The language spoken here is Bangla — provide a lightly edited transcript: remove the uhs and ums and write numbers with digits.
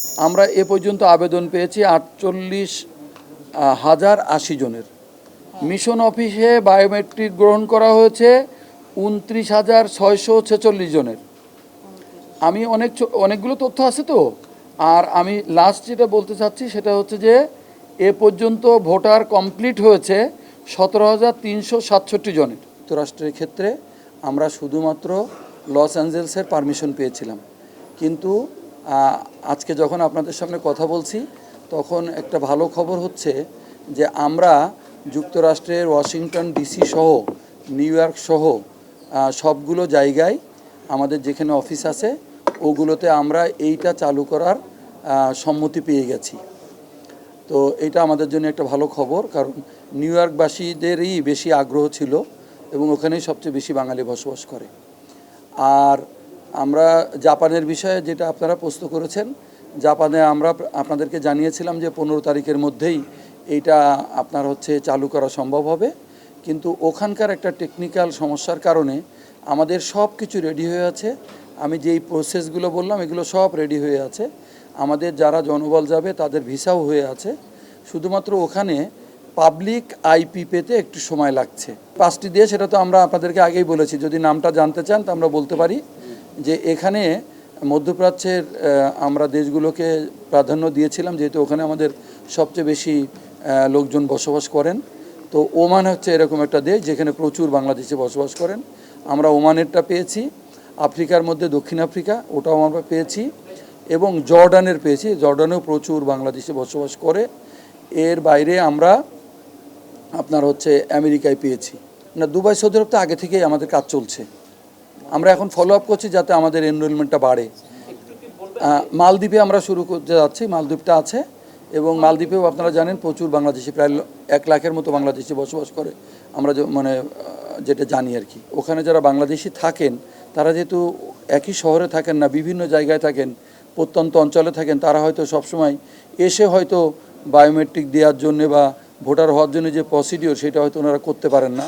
আমরা এ পর্যন্ত আবেদন পেয়েছি 48,080 জনের। মিশন অফিসে বায়োমেট্রিক গ্রহণ করা হয়েছে 29,646 জনের। আমি অনেকগুলো তথ্য আছে তো। আর আমি লাস্ট যেটা বলতে চাচ্ছি সেটা হচ্ছে যে এ পর্যন্ত ভোটার কমপ্লিট হয়েছে 17,367 জনের। যুক্তরাষ্ট্রের ক্ষেত্রে আমরা শুধুমাত্র লস অ্যাঞ্জেলসের পারমিশন পেয়েছিলাম, কিন্তু আজকে যখন আপনাদের সামনে কথা বলছি তখন একটা ভালো খবর হচ্ছে যে আমরা যুক্তরাষ্ট্রের ওয়াশিংটন ডিসি সহ নিউ ইয়র্ক সহ সবগুলো জায়গায় আমাদের যেখানে অফিস আছে ওগুলোতে আমরা এইটা চালু করার সম্মতি পেয়ে গেছি। তো এটা আমাদের জন্য একটা ভালো খবর, কারণ নিউ ইয়র্কবাসীদেরই বেশি আগ্রহ ছিল এবং ওখানেই সবচেয়ে বেশি বাঙালি বসবাস করে। আর আমরা জাপানের বিষয়ে যেটা আপনারা প্রশ্ন করেছেন, জাপানে আমরা আপনাদেরকে জানিয়েছিলাম যে 15 তারিখের মধ্যেই এইটা আপনার চালু করা সম্ভব হবে, কিন্তু ওখানকার একটা টেকনিক্যাল সমস্যার কারণে আমাদের সব কিছু রেডি হয়ে আছে। আমি যেই প্রসেসগুলো বললাম এগুলো সব রেডি হয়ে আছে। আমাদের যারা জনবল যাবে তাদের ভিসাও হয়ে আছে, শুধুমাত্র ওখানে পাবলিক আইপি পেতে একটু সময় লাগছে। 5টি দেশ, এটা তো আমরা আপনাদেরকে আগেই বলেছি, যদি নামটা জানতে চান তো আমরা বলতে পারি যে এখানে মধ্যপ্রাচ্যের আমরা দেশগুলোকে প্রাধান্য দিয়েছিলাম, যেহেতু ওখানে আমাদের সবচেয়ে বেশি লোকজন বসবাস করেন। তো ওমান হচ্ছে এরকম একটা দেশ যেখানে প্রচুর বাংলাদেশে বসবাস করেন। আমরা ওমানেরটা পেয়েছি। আফ্রিকার মধ্যে দক্ষিণ আফ্রিকা, ওটাও আমরা পেয়েছি, এবং জর্ডানের পেয়েছি। জর্ডানেও প্রচুর বাংলাদেশে বসবাস করে। এর বাইরে আমরা আপনার আমেরিকায় পেয়েছি না, দুবাই, সৌদি আরব তো আগে থেকেই আমাদের কাজ চলছে। আমরা এখন ফলো আপ করছি যাতে আমাদের এনরোলমেন্টটা বাড়ে। মালদ্বীপে আমরা শুরু করতে যাচ্ছি, মালদ্বীপটা আছে, এবং মালদ্বীপেও আপনারা জানেন প্রচুর বাংলাদেশি, প্রায় 1 লাখের মতো বাংলাদেশি বসবাস করে। আমরা যেটা জানি আর কি, ওখানে যারা বাংলাদেশি থাকেন তারা যেহেতু একই শহরে থাকেন না, বিভিন্ন জায়গায় থাকেন, প্রত্যন্ত অঞ্চলে থাকেন, তারা হয়তো সবসময় এসে হয়তো বায়োমেট্রিক দেওয়ার জন্য বা ভোটার হওয়ার জন্য যে প্রসিডিওর সেটা হয়তো ওনারা করতে পারেন না।